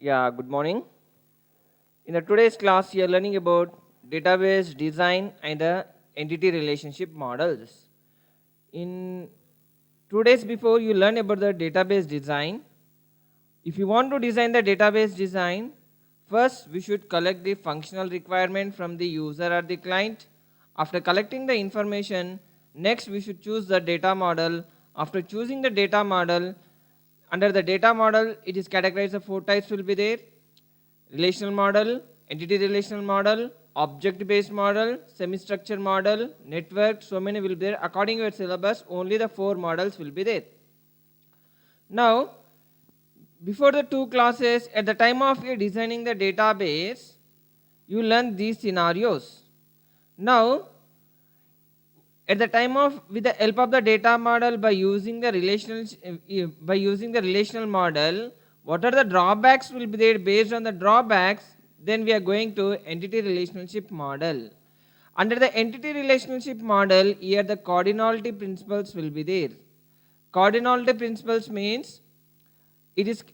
Yeah, good morning. In the today's class, we are learning about database design and the entity relationship models. In 2 days before, you learn about the database design. If you want to design the database design, first we should collect the functional requirement from the user or the client. After collecting the information, next we should choose the data model. After choosing the data model, under the data model, it is categorized the four types will be there: relational model, entity relational model, object based model, semi structured model, network. So many will be there. According to your syllabus, only the four models will be there. Now, before the two classes, at the time of your designing the database, you learn these scenarios. Now, at the time of, with the help of the data model, by using the relational model, what are the drawbacks will be there? Based on the drawbacks, then we are going to entity relationship model. Under the entity relationship model, here the cardinality principles will be there. Cardinality principles means it is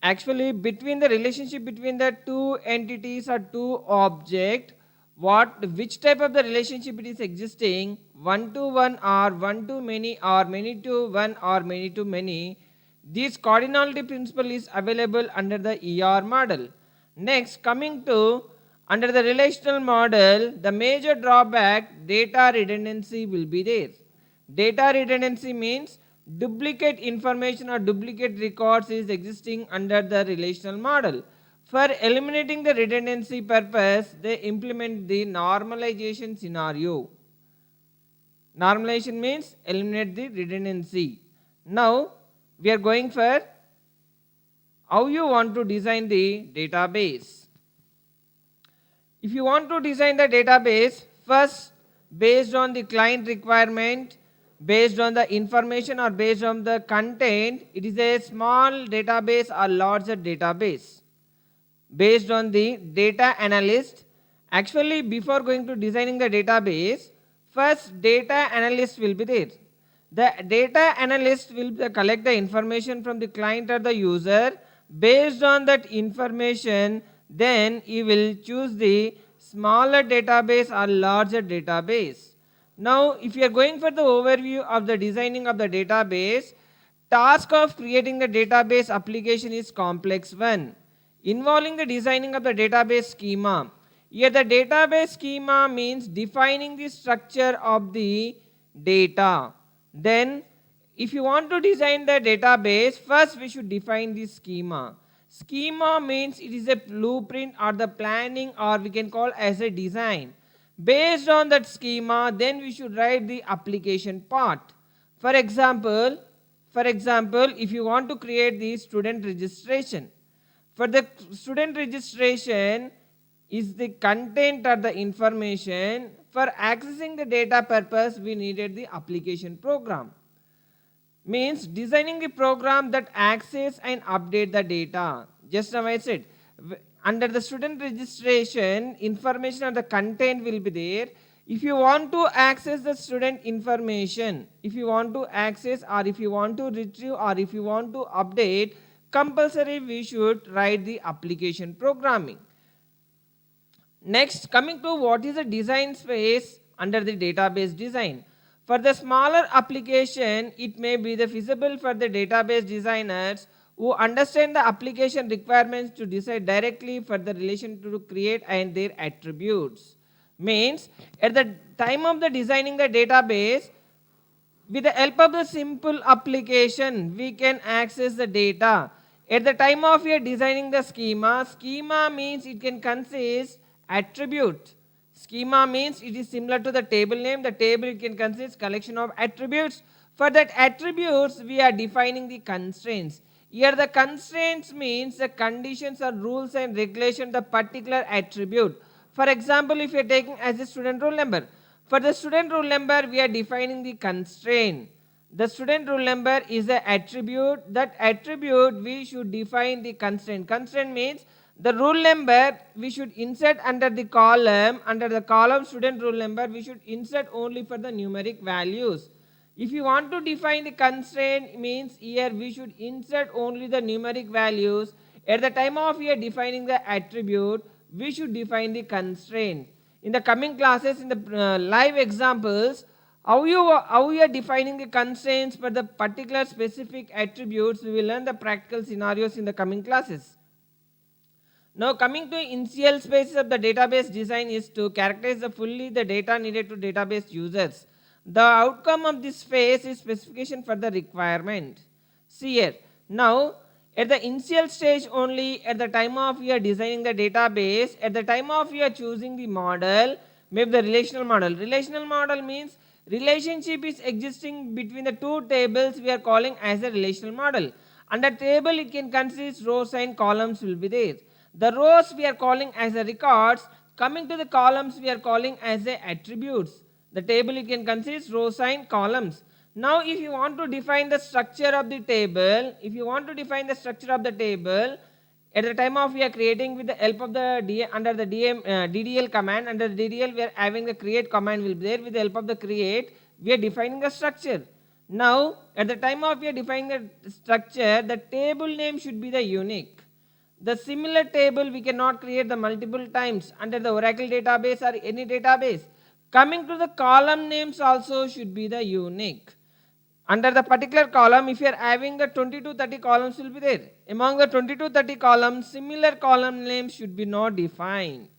actually between the relationship between the two entities or two object, what which type of the relationship it is existing, one to one or one to many or many to one or many to many. This cardinality principle is available under the ER model. Next, coming to under the relational model, the major drawback, data redundancy will be there. Data redundancy means duplicate information or duplicate records is existing under the relational model. For eliminating the redundancy purpose, they implement the normalization scenario. Normalization means eliminate the redundancy. Now, we are going for how you want to design the database. If you want to design the database, first based on the client requirement, based on the information or based on the content, it is a small database or larger database. Based on the data analyst, actually before going to designing the database, first data analyst will be there. The data analyst will collect the information from the client or the user. Based on that information, then he will choose the smaller database or larger database. Now, if you are going for the overview of the designing of the database, task of creating the database application is complex one, involving the designing of the database schema. Here the database schema means defining the structure of the data. Then if you want to design the database, first we should define the schema. Schema means it is a blueprint or the planning, or we can call as a design. Based on that schema, then we should write the application part. For example, if you want to create the student registration, for the student registration is the content or the information. For accessing the data purpose, we needed the application program. Means designing the program that access and update the data. Just now I said, under the student registration, information or the content will be there. If you want to access the student information, if you want to access or if you want to retrieve or if you want to update, compulsory we should write the application programming. Next, coming to what is the design space under the database design. For the smaller application, it may be the feasible for the database designers who understand the application requirements to decide directly for the relation to create and their attributes. Means at the time of the designing the database, with the help of the simple application, we can access the data. At the time of your designing the schema means it can consist attribute. Schema means it is similar to the table name. The table can consist collection of attributes. For that attributes, we are defining the constraints. Here the constraints means the conditions or rules and regulation the particular attribute. For example, if you are taking as a student roll number, for the student roll number, we are defining the constraint. The student roll number is the attribute. That attribute we should define the constraint. Constraint means the roll number we should insert under the column. Under the column student roll number, we should insert only for the numeric values. If you want to define the constraint, means here we should insert only the numeric values. at the time of we are defining the attribute, we should define the constraint. In the coming classes, in the live examples, how you are defining the constraints for the particular specific attributes, we will learn the practical scenarios in the coming classes. Now coming to initial spaces of the database design is to characterize fully the data needed to database users. The outcome of this phase is specification for the requirement. See here. Now at the initial stage only, at the time of you are designing the database, at the time of you are choosing the model, maybe the relational model. Relational model means relationship is existing between the two tables we are calling as a relational model. Under table it can consist rows and columns will be there. The rows we are calling as the records, coming to the columns we are calling as the attributes. The table it can consist rows and columns. Now if you want to define the structure of the table, at the time of we are creating with the help of the under the DDL command, under the DDL we are having the create command will be there. With the help of the create, we are defining the structure. Now at the time of we are defining the structure, the table name should be the unique. The similar table we cannot create the multiple times under the Oracle database or any database. Coming to the column names also should be the unique. Under the particular column, if you are having the 20 to 30 columns will be there. Among the 20 to 30 columns, similar column names should be not defined.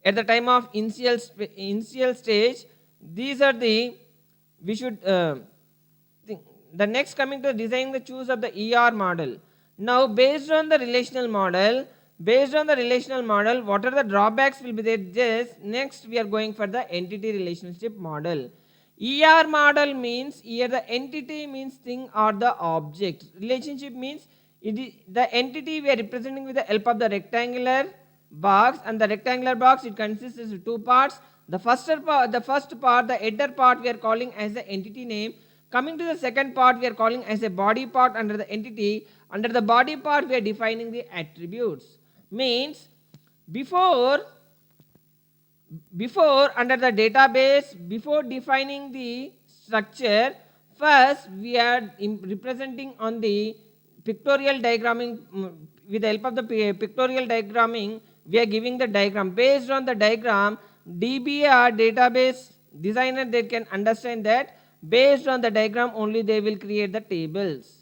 At the time of initial stage, these are the, we should think. The next coming to designing the choose of the ER model. Now based on the relational model, what are the drawbacks will be there? Just next we are going for the entity relationship model. ER model means here the entity means thing or the object. Relationship means it is the entity we are representing with the help of the rectangular box, and the rectangular box it consists of two parts. The first part, the header part we are calling as the entity name. Coming to the second part we are calling as a body part under the entity. Under the body part we are defining the attributes. Means before under the database, before defining the structure, first we are representing on the pictorial diagramming. With the help of the pictorial diagramming, we are giving the diagram. Based on the diagram, DB or database designer, they can understand that based on the diagram only they will create the tables.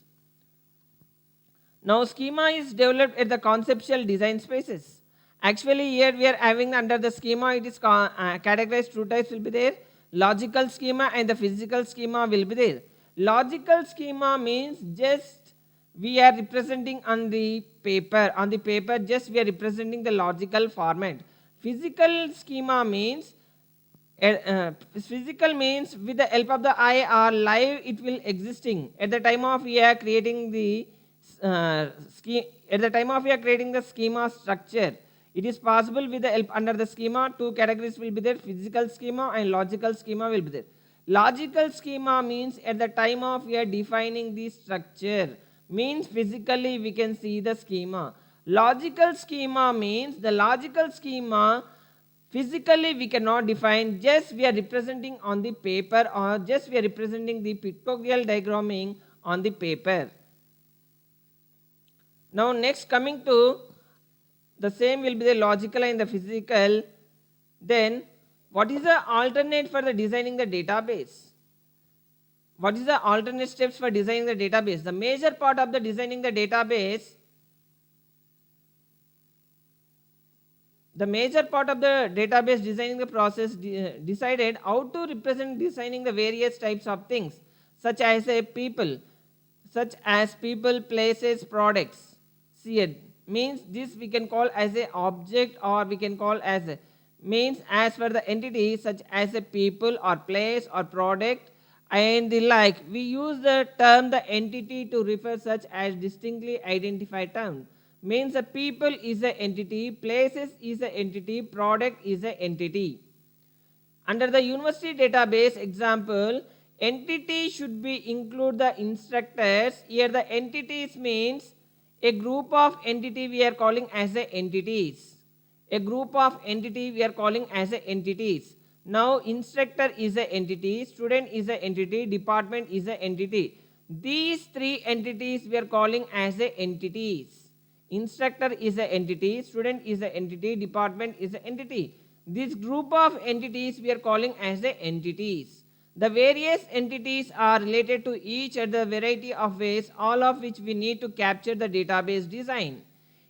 Now schema is developed at the conceptual design spaces. Actually here we are having under the schema, it is categorized two types will be there. Logical schema and the physical schema will be there. Logical schema means just we are representing on the paper. On the paper just we are representing the logical format. Physical schema means physical means with the help of the eye or live it will existing. At the time of we are creating the schema structure, it is possible with the help under the schema two categories will be there, physical schema and logical schema will be there. Logical schema means at the time of we are defining the structure, means physically we can see the schema. Logical schema means the logical schema physically we cannot define, just we are representing on the paper or just we are representing the pictorial diagramming on the paper. Now next coming to the same will be the logical and the physical. Then what is the alternate for the designing the database? What is the alternate steps for designing the database? The major part of the designing the database, designing the process decided how to represent designing the various types of things such as people, places, products. See it means this we can call as a object or we can call as a means as for the entity such as a people or place or product and the like. We use the term the entity to refer such as distinctly identified term. Means a people is an entity, places is an entity, product is an entity. Under the university database example, entity should be include the instructors. Here the entities means a group of entity we are calling as a entities. A group of entity we are calling as a entities. Now instructor is a entity, student is a entity, department is a entity. These three entities we are calling as a entities. Instructor is an entity, student is an entity, department is an entity. This group of entities we are calling as the entities. The various entities are related to each other variety of ways, all of which we need to capture the database design.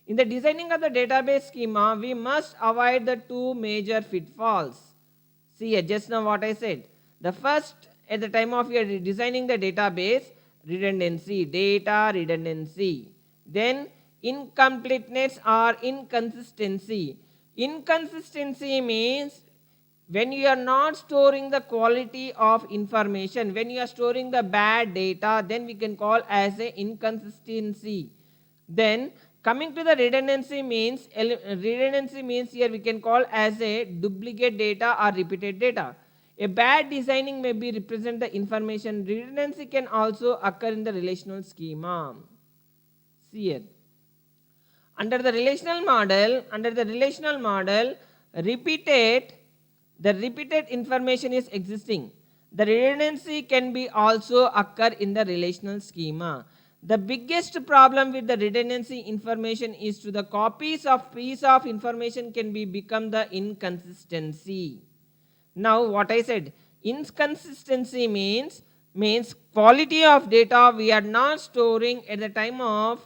In the designing of the database schema, we must avoid the two major pitfalls. See, just now what I said. The first, at the time of your designing the database, redundancy, data redundancy. Then incompleteness or inconsistency. Inconsistency means when you are not storing the quality of information, when you are storing the bad data, then we can call as a inconsistency. Then coming to the redundancy means here we can call as a duplicate data or repeated data. A bad designing may be represent the information. Redundancy can also occur in the relational schema. See here. Under the relational model, the repeated information is existing. The redundancy can be also occur in the relational schema. The biggest problem with the redundancy information is to the copies of piece of information can be become the inconsistency. Now what I said, inconsistency means quality of data we are not storing at the time of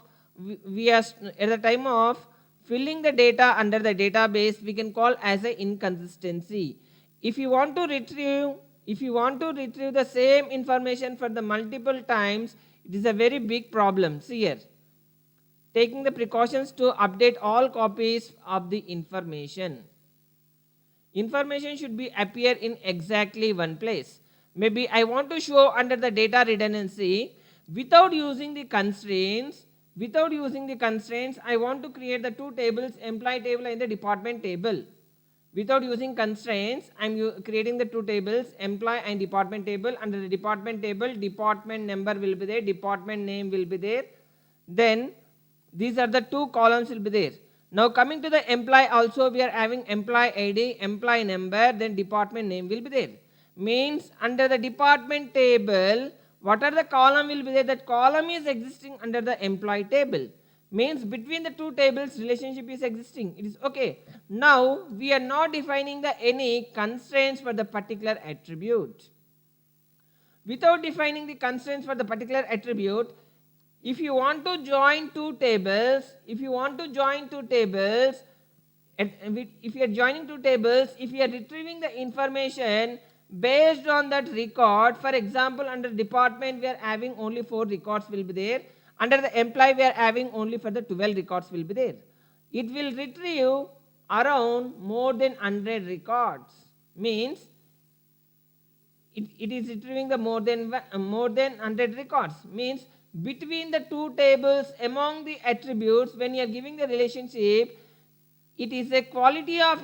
filling the data under the database, we can call as a inconsistency. If you want to retrieve the same information for the multiple times, it is a very big problem. See here, taking the precautions to update all copies of the information. Information should be appear in exactly one place. Maybe I want to show under the data redundancy without using the constraints. I want to create the two tables, employee table and the department table. Without using constraints, I am creating the two tables, employee and department table. Under the department table, department number will be there, department name will be there. Then these are the two columns will be there. Now coming to the employee, also we are having employee ID, employee number, then department name will be there. Means under the department table, what are the column will be there? That column is existing under the employee table. Means between the two tables relationship is existing. It is okay. Now we are not defining the any constraints for the particular attribute. Without defining the constraints for the particular attribute, if you want to join two tables, if you are joining two tables, if you are retrieving the information based on that record, for example, under department we are having only 4 records will be there. Under the employee we are having only for the 12 records will be there. It will retrieve around more than 100 records. Means it is retrieving the more than 100 records. Means between the two tables among the attributes, when you are giving the relationship, it is a quality of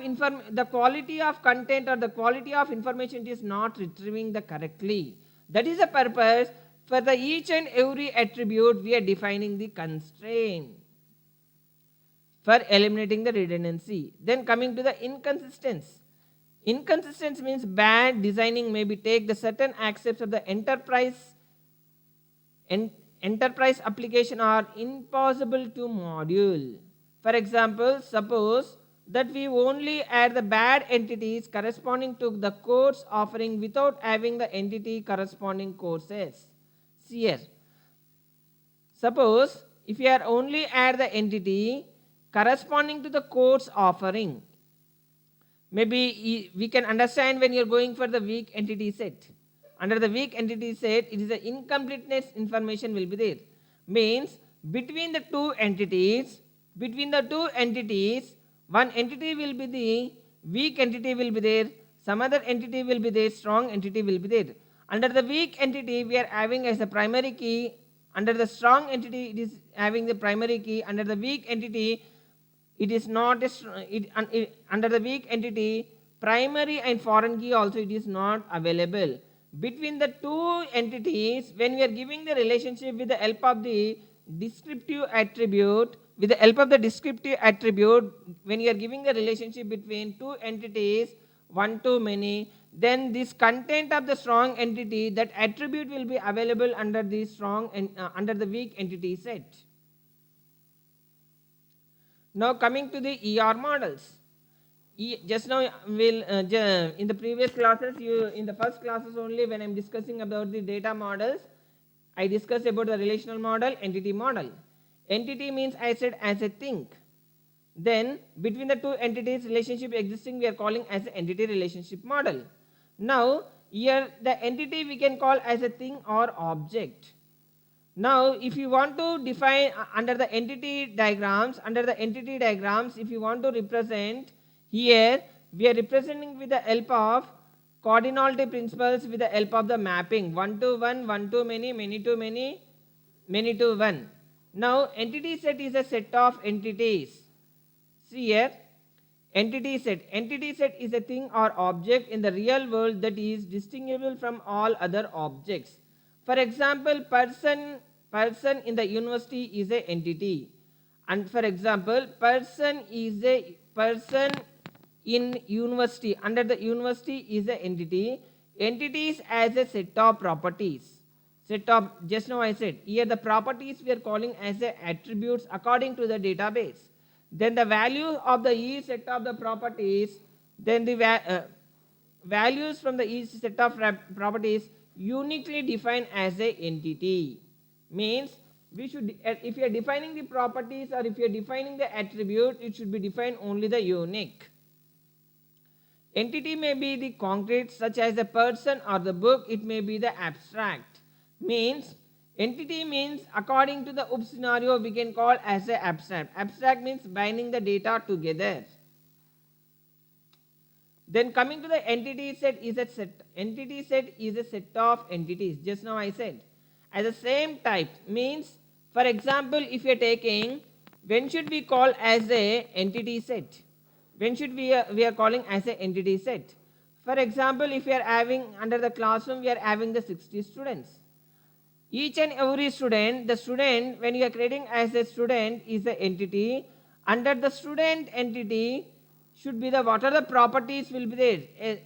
the quality of content or the quality of information is not retrieving the correctly. That is the purpose for the each and every attribute we are defining the constraint for eliminating the redundancy. Then coming to the inconsistency. Inconsistency means bad designing maybe take the certain aspects of the enterprise application are impossible to module. For example, suppose that we only add the bad entities corresponding to the course offering without having the entity corresponding courses. See here. Suppose if you are only add the entity corresponding to the course offering, maybe we can understand when you are going for the weak entity set. Under the weak entity set, it is the incompleteness information will be there. Means between the two entities, one entity will be the weak entity will be there, some other entity will be there, strong entity will be there. Under the weak entity, we are having as the primary key. Under the strong entity, it is having the primary key. Under the weak entity, it is not under the weak entity, primary and foreign key also it is not available. Between the two entities, when we are giving the relationship with the help of the descriptive attribute, when you are giving the relationship between two entities, one to many, then this content of the strong entity, that attribute will be available under the strong and under the weak entity set. Now coming to the ER models. Just now in the previous classes, in the first classes only, when I'm discussing about the data models, I discussed about the relational model, entity model. Entity means, I said, as a thing. Then between the two entities relationship existing, we are calling as an entity relationship model. Now here the entity we can call as a thing or object. Now if you want to define under the entity diagrams, if you want to represent, here we are representing with the help of cardinality principles, with the help of the mapping 1 to 1, 1 to many, many to many, many to 1. Now entity set is a set of entities. See here, entity set. Entity set is a thing or object in the real world that is distinguishable from all other objects. For example, person in the university is a entity. And for example, person is a person in university, under the university is a entity. Entities as a set of properties. Set of, just now I said, here the properties we are calling as a attributes according to the database. Then the value of the each set of the properties, then the values from the each set of properties uniquely defined as a entity. Means we should, if you are defining the properties or if you are defining the attribute, it should be defined only the unique. Entity may be the concrete, such as a person or the book. It may be the abstract. Means entity means, according to the UP scenario, we can call as a abstract. Abstract means binding the data together. Then coming to the entity set is a set. Entity set is a set of entities. Just now I said, as the same type. Means, for example, if you are taking, when should we call as a entity set? When should we are calling as a entity set? For example, if we are having under the classroom, we are having the 60 students. Each and every student, the student, when you are creating as a student, is the entity. Under the student entity should be the, what are the properties will be there?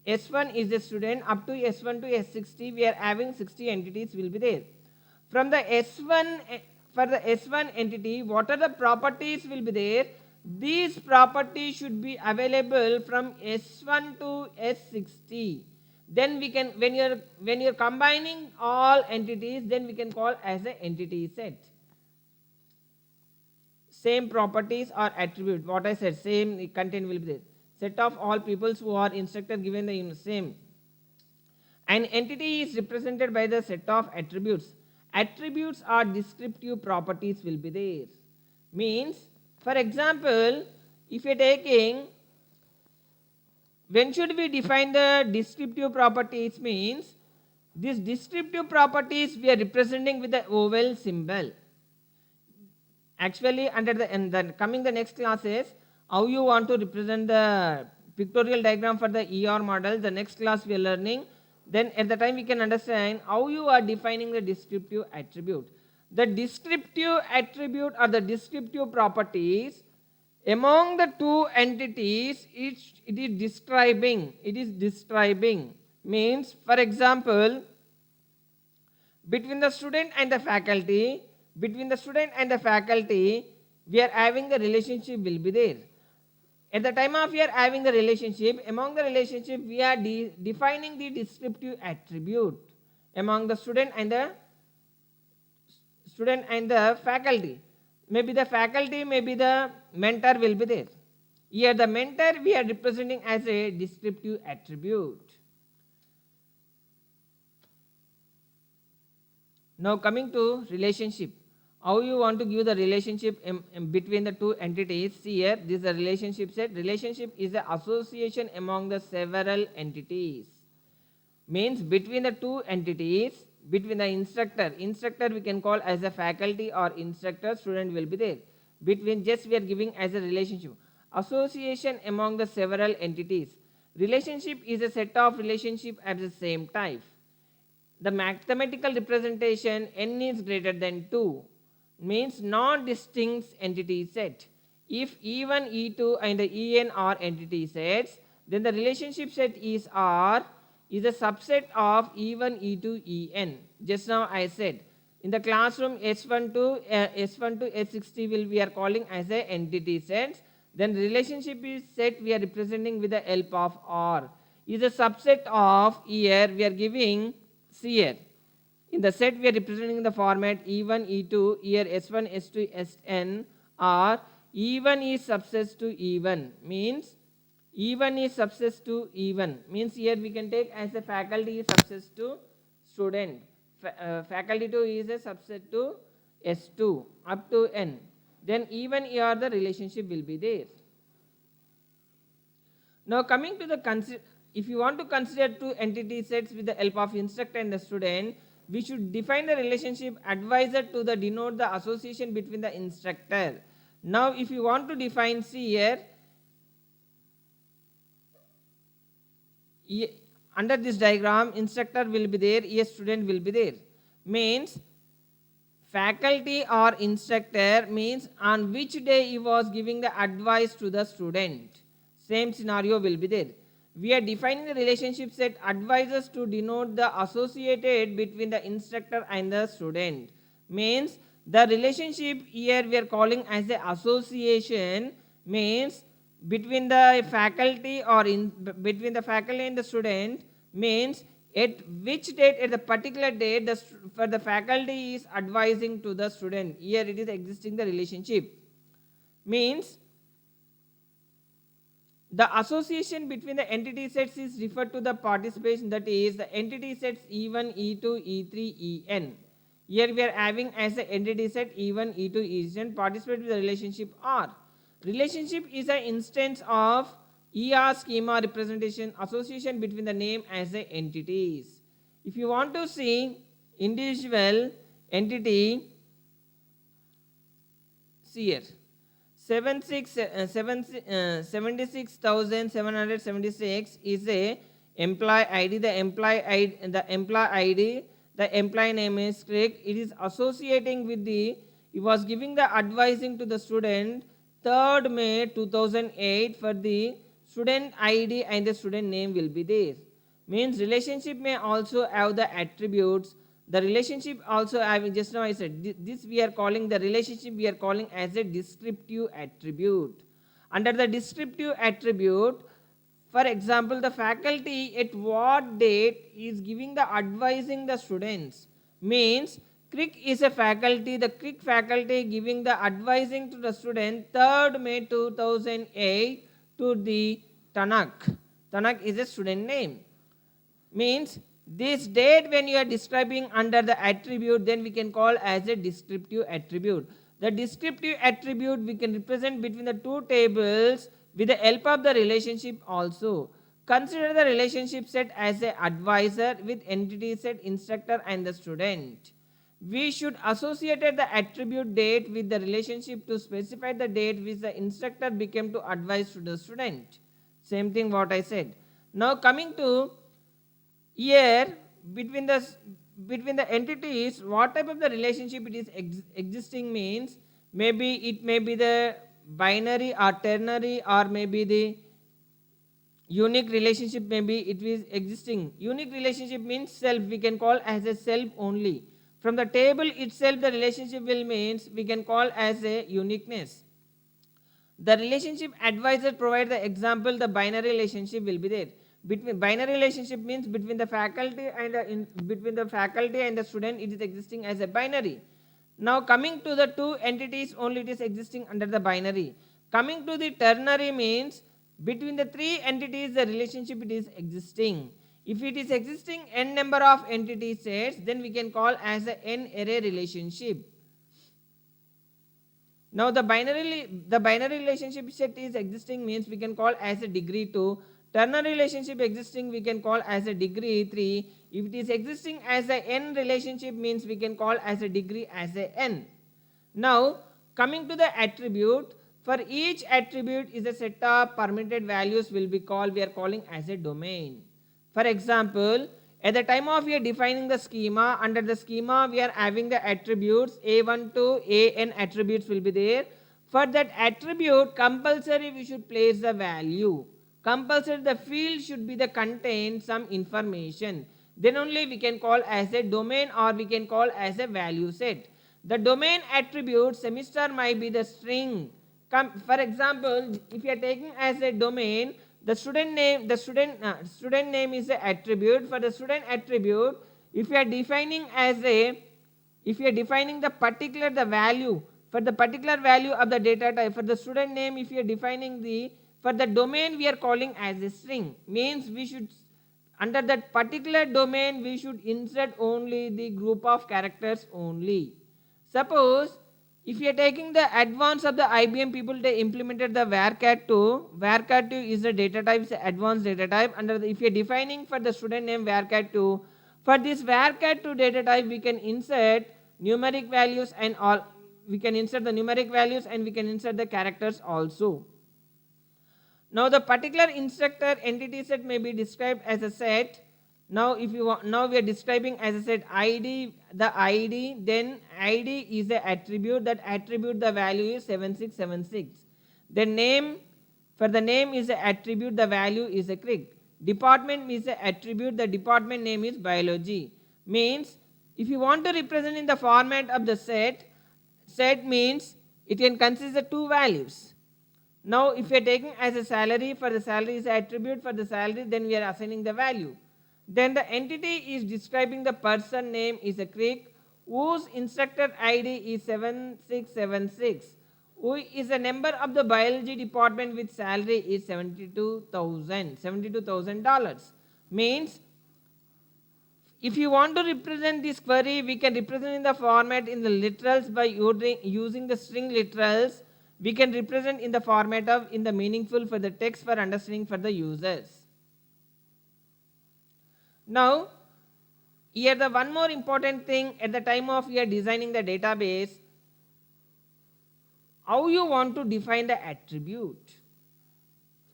S1 is the student, up to S1 to S60 we are having 60 entities will be there. From the S1, for the S1 entity, what are the properties will be there? These properties should be available from S1 to S60. Then we can, when you're combining all entities, then we can call as an entity set. Same properties or attribute, what I said, same content will be there. Set of all peoples who are instructor given the same. An entity is represented by the set of attributes. Attributes are descriptive properties will be there. Means, for example, if you are taking, when should we define the descriptive properties? Means, these descriptive properties we are representing with the oval symbol. Actually, under the coming the next classes, how you want to represent the pictorial diagram for the ER model, the next class we are learning. Then at the time we can understand how you are defining the descriptive attribute. The descriptive attribute or the descriptive properties among the two entities, it is describing. Means, for example, between the student and the faculty, we are having the relationship will be there. At the time of we are having the relationship, among the relationship we are defining the descriptive attribute among the student and the faculty. Maybe the faculty, maybe the mentor will be there. Here the mentor we are representing as a descriptive attribute. Now coming to relationship. How you want to give the relationship between the two entities? See here, this is a relationship set. Relationship is the association among the several entities. Means between the two entities, between the instructor we can call as a faculty or instructor, student will be there. Between, just we are giving as a relationship. Association among the several entities. Relationship is a set of relationship at the same type. The mathematical representation n is greater than 2 means non-distinct entity set. If E1, E2 and the En are entity sets, then the relationship set is R is a subset of E1, E2, En. Just now I said In the classroom, S1 to S60 will we are calling as a entity sets. Then relationship is set we are representing with the help of R. Is a subset of here we are giving here. In the set we are representing the format E1, E2, here S1, S2, Sn, or E1 is subset to E1 means E1 is subset to E1 means here we can take as a faculty is subset to student. Faculty 2 is a subset to S2 up to N. Then even here the relationship will be there. Now coming to the if you want to consider two entity sets with the help of instructor and the student, we should define the relationship advisor to the denote the association between the instructor. Now if you want to define, see here, under this diagram instructor will be there, a student will be there. Means faculty or instructor means on which day he was giving the advice to the student. Same scenario will be there. We are defining the relationship set advisors to denote the associated between the instructor and the student. Means the relationship here we are calling as the association means between the faculty or between the faculty and the student means at which date, at the particular date for the faculty is advising to the student. Here it is existing the relationship. Means the association between the entity sets is referred to the participation, that is the entity sets E1, E2, E3, En. Here we are having as the entity set E1, E2, En participate with the relationship R. Relationship is an instance of ER schema representation association between the name as the entities. If you want to see individual entity, see here. 76,776 is a employee ID. The employee ID, the employee name is Craig. It is associating with the, he was giving the advising to the student 3rd May 2008 for the student ID and the student name will be there. Means relationship may also have the attributes. The relationship also having, just now I said, this we are calling the relationship we are calling as a descriptive attribute. Under the descriptive attribute, for example, the faculty at what date is giving the advising the students. Means Crick is a faculty, the Crick faculty giving the advising to the student 3rd May 2008 to the Tanak. Tanak is a student name. Means this date when you are describing under the attribute, then we can call as a descriptive attribute. The descriptive attribute we can represent between the two tables with the help of the relationship also. Consider the relationship set as an advisor with entity set instructor and the student. We should associate the attribute date with the relationship to specify the date which the instructor became to advise to the student. Same thing what I said. Now coming to here between the entities, what type of the relationship it is existing means maybe it may be the binary or ternary or maybe the unique relationship, maybe it is existing. Unique relationship means self, we can call as a self only. From the table itself the relationship will means we can call as a uniqueness. The relationship advisor provide the example, the binary relationship will be there. Between binary relationship means between the faculty and the student it is existing as a binary. Now coming to the two entities only it is existing under the binary. Coming to the ternary means between the three entities the relationship it is existing. If it is existing n number of entity sets, then we can call as a n array relationship. Now the binary relationship set is existing means we can call as a degree 2. Ternary relationship existing we can call as a degree 3. If it is existing as a n relationship means we can call as a degree as a n. Now coming to the attribute, for each attribute is a set of permitted values will be called, we are calling as a domain. For example, at the time of we are defining the schema, under the schema we are having the attributes a1 to an attributes will be there. For that attribute compulsory we should place the value. Compulsory the field should be the contain some information. then only we can call as a domain or we can call as a value set. The domain attribute semester might be the string. For example, if you are taking as a domain the student name, student name is a attribute. For the student attribute, if you are defining as a, if you are defining the particular the value for the particular value of the data type for the student name, if you are defining the, for the domain we are calling as a string, means we should under that particular domain we should insert only the group of characters only. Suppose if you are taking the advance of the IBM people, they implemented the varchar2. Varchar2 is the data type, is advanced data type. Under the, if you are defining for the student name varchar2, for this varchar2 data type we can insert numeric values and all. We can insert the numeric values and we can insert the characters also. Now the particular instructor entity set may be described as a set. Now if you want, now we are describing as a set ID, the ID, then ID is the attribute, that attribute the value is 7676. The name, for the name is the attribute, the value is a crick. Department is the attribute, the department name is biology. Means if you want to represent in the format of the set, set means it can consist of two values. Now if you are taking as a salary, for the salary is attribute, for the salary then we are assigning the value. Then the entity is describing the person name is a crick, whose instructor ID is 7676, who is a member of the biology department with salary is $72,000. Means if you want to represent this query, we can represent in the format in the literals by using the string literals. We can represent in the format of in the meaningful for the text for understanding for the users. Now here the one more important thing at the time of you are designing the database, how you want to define the attribute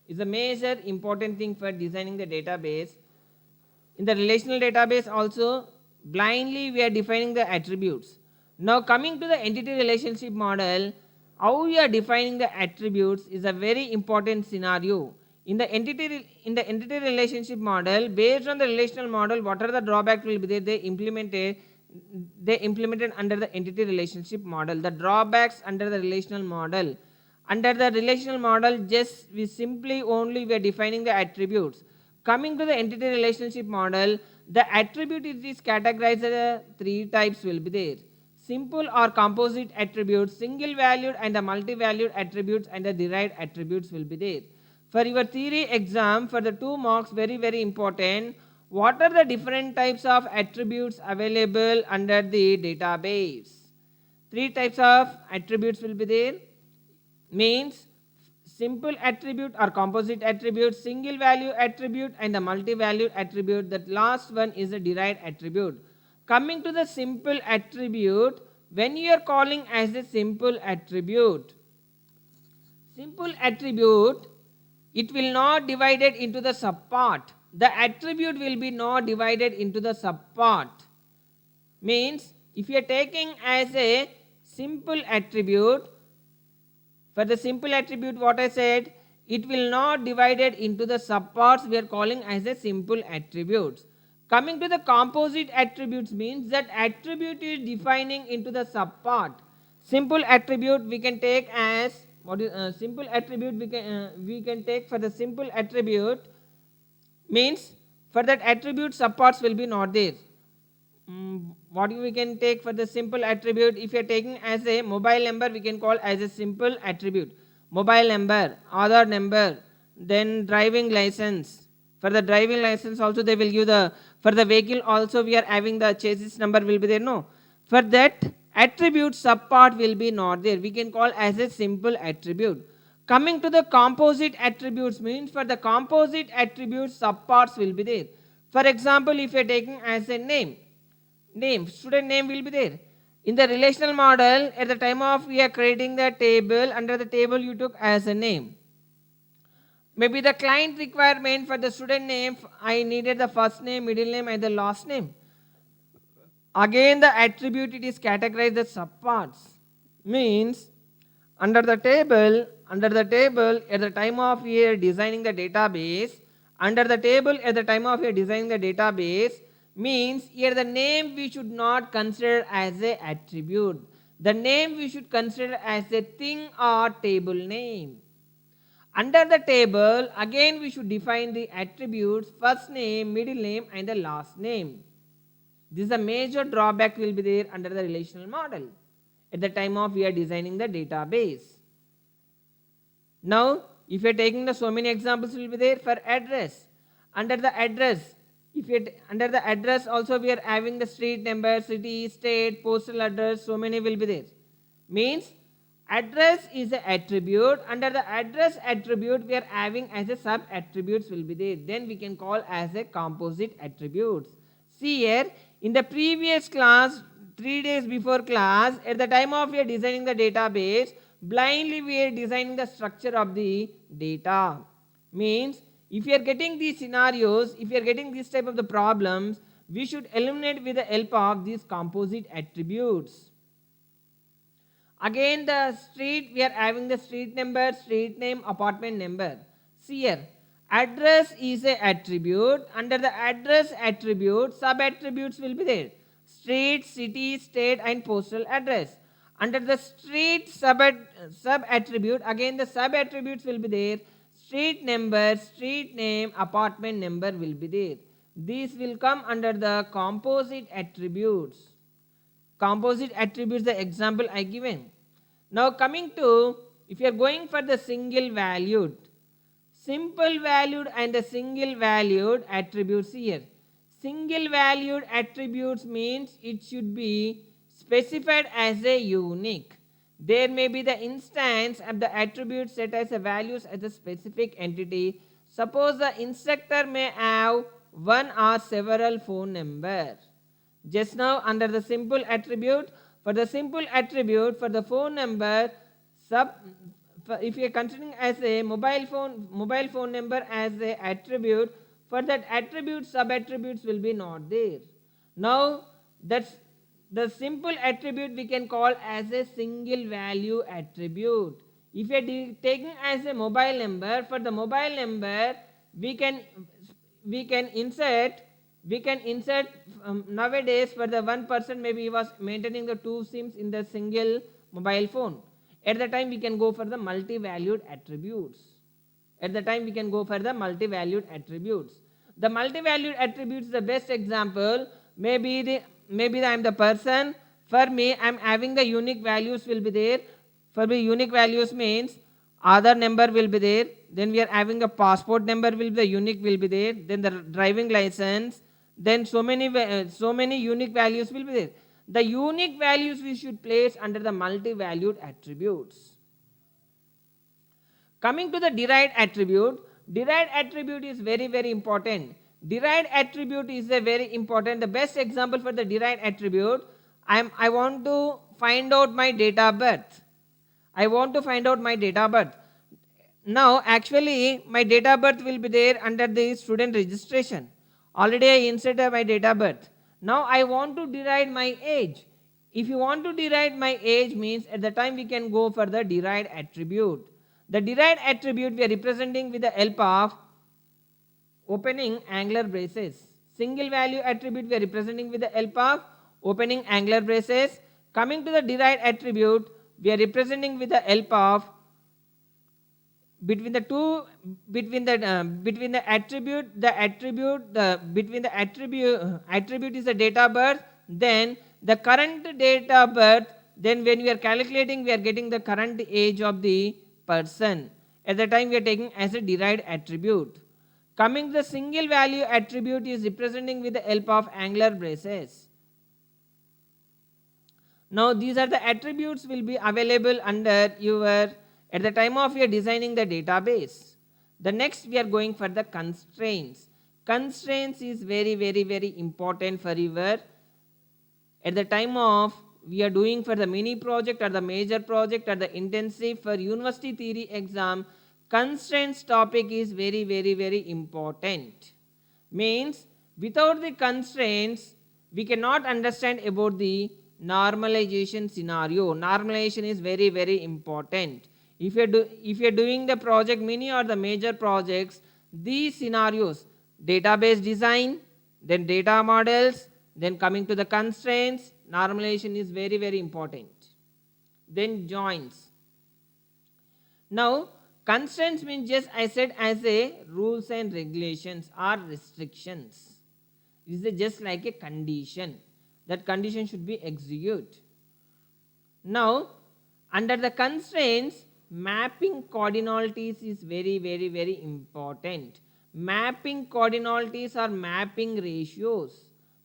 is a major important thing for designing the database. In the relational database also blindly we are defining the attributes. Now coming to the entity relationship model, how you are defining the attributes is a very important scenario. In the entity relationship model, based on the relational model, what are the drawbacks will be there? They implemented under the entity relationship model. The drawbacks under the relational model. Under the relational model, just we simply only we are defining the attributes. Coming to the entity relationship model, the attribute is categorized as three types will be there. Simple or composite attributes, single valued and the multi-valued attributes and the derived attributes will be there. For your theory exam, for the 2 marks, very important, what are the different types of attributes available under the database? 3 types of attributes will be there. Means simple attribute or composite attribute, single value attribute and the multi-valued attribute. That last one is the derived attribute. Coming to the simple attribute, when you are calling as a simple attribute, it will not divided into the subpart. The attribute will be not divided into the subpart. Means if you are taking as a simple attribute, for the simple attribute what I said, it will not divided into the subparts, we are calling as a simple attributes. Coming to the composite attributes means that attribute is defining into the subpart. Simple attribute we can take as what is simple attribute we can take for the simple attribute means for that attribute subparts will be not there. What we can take for the simple attribute, if you are taking as a mobile number we can call as a simple attribute. Mobile number, Aadhaar number, then driving license. For the driving license also they will give the, for the vehicle also we are having the chassis number will be there, no. For that attribute subpart will be not there, we can call as a simple attribute. Coming to the composite attributes means for the composite attributes subparts will be there. For example, if you are taking as a name, student name will be there. In the relational model, at the time of we are creating the table, under the table you took as a name. Maybe the client requirement for the student name, I needed the first name, middle name and the last name. Again the attribute it is categorized as subparts. Means under the table at the time of we are designing the database, under the table at the time of we are designing the database, means here the name we should not consider as a attribute. The name we should consider as a thing or table name. Under the table, again we should define the attributes first name, middle name and the last name. This is a major drawback will be there under the relational model at the time of we are designing the database. Now, if you are taking the so many examples will be there for address. Under the address, under the address also we are having the street number, city, state, postal address, so many will be there. Means address is an attribute. Under the address attribute we are having as a sub attributes will be there. Then we can call as a composite attributes. See here, in the previous class, 3 days before class, at the time of we are designing the database, blindly we are designing the structure of the data. Means if you are getting these scenarios, if you are getting this type of the problems, we should eliminate with the help of these composite attributes. Again the street, we are having the street number, street name, apartment number. See here, address is a attribute. Under the address attribute, sub attributes will be there. Street, city, state and postal address. Under the street sub attribute, again the sub attributes will be there. Street number, street name, apartment number will be there. These will come under the composite attributes. Composite attributes, the example I given. Now coming to, if you are going for the single valued, simple valued and the single valued attributes here. Single valued attributes means it should be specified as a unique. There may be the instance of the attribute set as a values as a specific entity. Suppose the instructor may have one or several phone numbers. Just now under the simple attribute, for the simple attribute for the phone number, if you are considering as a mobile phone number as a attribute, for that attribute sub attributes will be not there. Now that's the simple attribute we can call as a single value attribute. If you are taking as a mobile number, for the mobile number we can insert nowadays for the one person maybe he was maintaining the 2 SIMs in the single mobile phone. At the time we can go for the multi-valued attributes. At the time we can go for the multi-valued attributes. The multi-valued attributes the best example. Maybe I am the person. For me I am having the unique values will be there. For me unique values means Aadhaar number will be there. Then we are having a passport number will be the unique will be there. Then the driving license. Then so many unique values will be there. The unique values we should place under the multi-valued attributes. Coming to the derived attribute is very important. Derived attribute is a very important. The best example for the derived attribute, I want to find out my date of birth. Now actually my date of birth will be there under the student registration. Already I inserted my date of birth. Now I want to derive my age. If you want to derive my age means at the time we can go for the derived attribute. The derived attribute we are representing with the help of opening angular braces. Single value attribute we are representing with the help of opening angular braces. Coming to the derived attribute we are representing with the help of between the attribute is the date of birth, then the current date of birth, then when we are calculating we are getting the current age of the person. At the time we are taking as a derived attribute. Coming to the single value attribute is representing with the help of angular braces. Now these are the attributes will be available under your at the time of your designing the database. The next we are going for the constraints. Constraints is very important for your at the time of we are doing for the mini project or the major project or the intensive for university theory exam. Constraints topic is very important. Means without the constraints we cannot understand about the normalization scenario. Normalization is very important. If you are doing the project mini or the major projects, these scenarios, database design, then data models, then coming to the constraints, normalization is very, very important. Then joins. Now, constraints means just I said as a rules and regulations or restrictions. It is just like a condition. That condition should be executed. Now, under the constraints, mapping cardinalities is very, very, very important. Mapping cardinalities or mapping ratios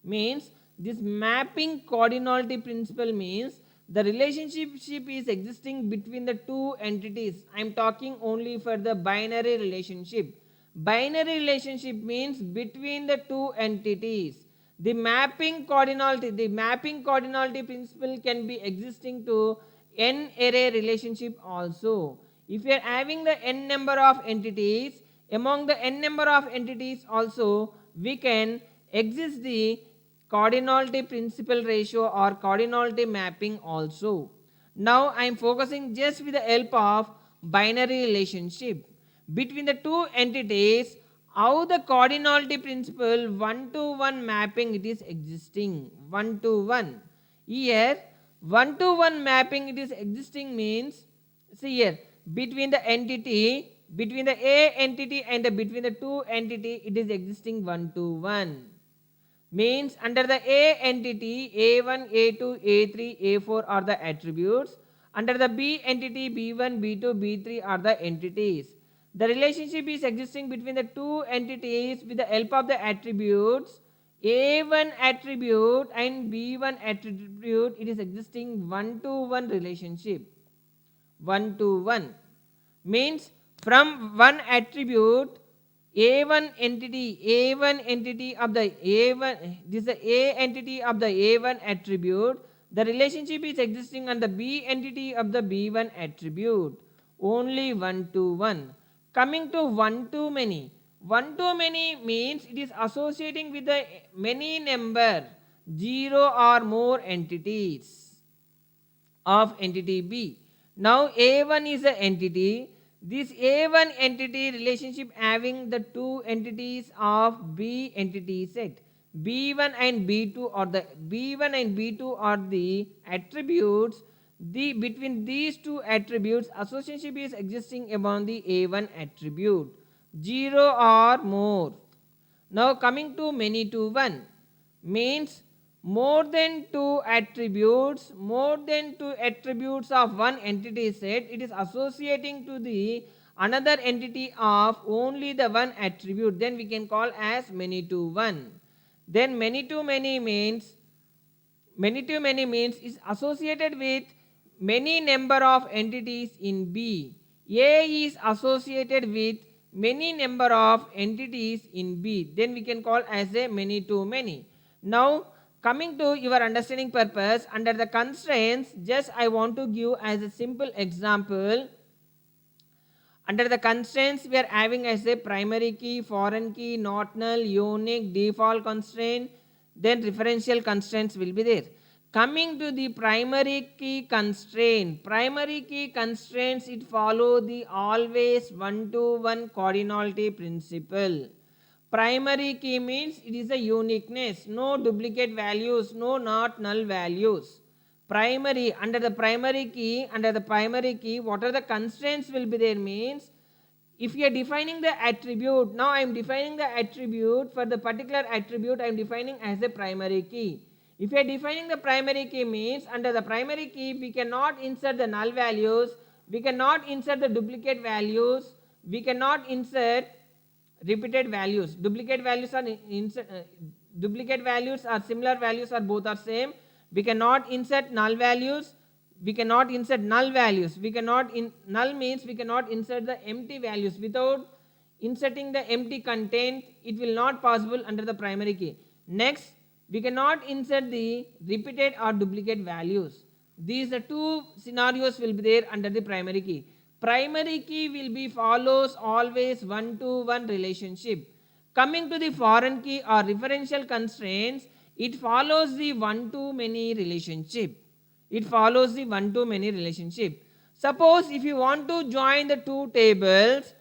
means this mapping cardinality principle means the relationship is existing between the two entities. I am talking only for the binary relationship. Binary relationship means between the two entities. The mapping cardinality principle can be existing to n array relationship also. If you are having the n number of entities, among the n number of entities also we can exist the cardinality principal ratio or cardinality mapping also. Now I am focusing just with the help of binary relationship between the two entities, how the cardinality principle 1 to 1 mapping it is existing. 1 to 1. Here 1 to 1 mapping it is existing means, see here, between the entity, between the A entity and between the two entity it is existing 1 to 1. Means under the A entity A1, A2, A3, A4 are the attributes. Under the B entity B1, B2, B3 are the entities. The relationship is existing between the two entities with the help of the attributes A1 attribute and B1 attribute. It is existing 1 to 1 relationship. 1 to 1 means from one attribute A1 entity of the A1, this is the A entity of the A1 attribute, the relationship is existing on the B entity of the B1 attribute. Only 1 to 1. Coming to 1 to many. 1 to many means it is associating with the many number 0 or more entities of entity B. Now A1 is an entity. This A1 entity relationship having the two entities of B entity set. B1 and B2 are the attributes. Between these two attributes, associationship is existing among the A1 attribute. 0 or more. Now coming to many to 1 means more than two attributes of one entity set, it is associating to the another entity of only the one attribute, then we can call as many to 1. Then many to many means is associated with many number of entities in B. A is associated with many number of entities in B, then we can call as a many to many. Now coming to your understanding purpose, under the constraints, just I want to give as a simple example. Under the constraints we are having as a primary key, foreign key, not null, unique, default constraint, then referential constraints will be there. Coming to the primary key constraints, it follow the always 1 to 1 cardinality principle. Primary key means it is a uniqueness, no duplicate values, no not null values. Primary, under the primary key, what are the constraints will be there means, if you are defining the attribute, now I am defining the attribute, for the particular attribute I am defining as a primary key. If you are defining the primary key means, under the primary key we cannot insert the null values, we cannot insert the duplicate values, we cannot insert repeated values. Duplicate values are similar values or both are same. We cannot insert null values. Null means we cannot insert the empty values. Without inserting the empty content, it will not possible under the primary key. Next, we cannot insert the repeated or duplicate values. These are two scenarios will be there under the primary key. Primary key will be follows always 1 to 1 relationship. Coming to the foreign key or referential constraints, it follows the 1 to many relationship. Suppose if you want to join the two tables,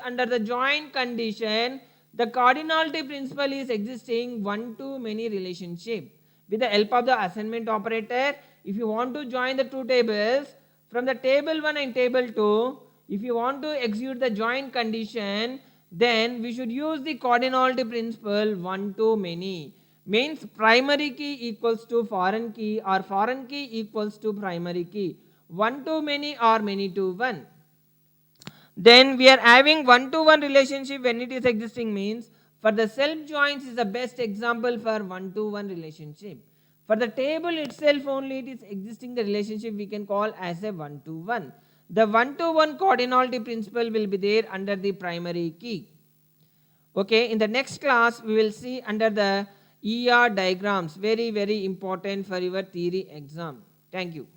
under the join condition, the cardinality principle is existing one-to-many relationship. With the help of the assignment operator, if you want to join the two tables, from the table 1 and table 2, if you want to execute the join condition, then we should use the cardinality principle one-to-many. Means primary key equals to foreign key or foreign key equals to primary key. One-to-many or many-to-one. Then we are having one-to-one relationship when it is existing means for the self joins is the best example for one-to-one relationship. For the table itself only it is existing the relationship we can call as a one-to-one. The one-to-one cardinality principle will be there under the primary key. Okay, in the next class we will see under the ER diagrams, very important for your theory exam. Thank you.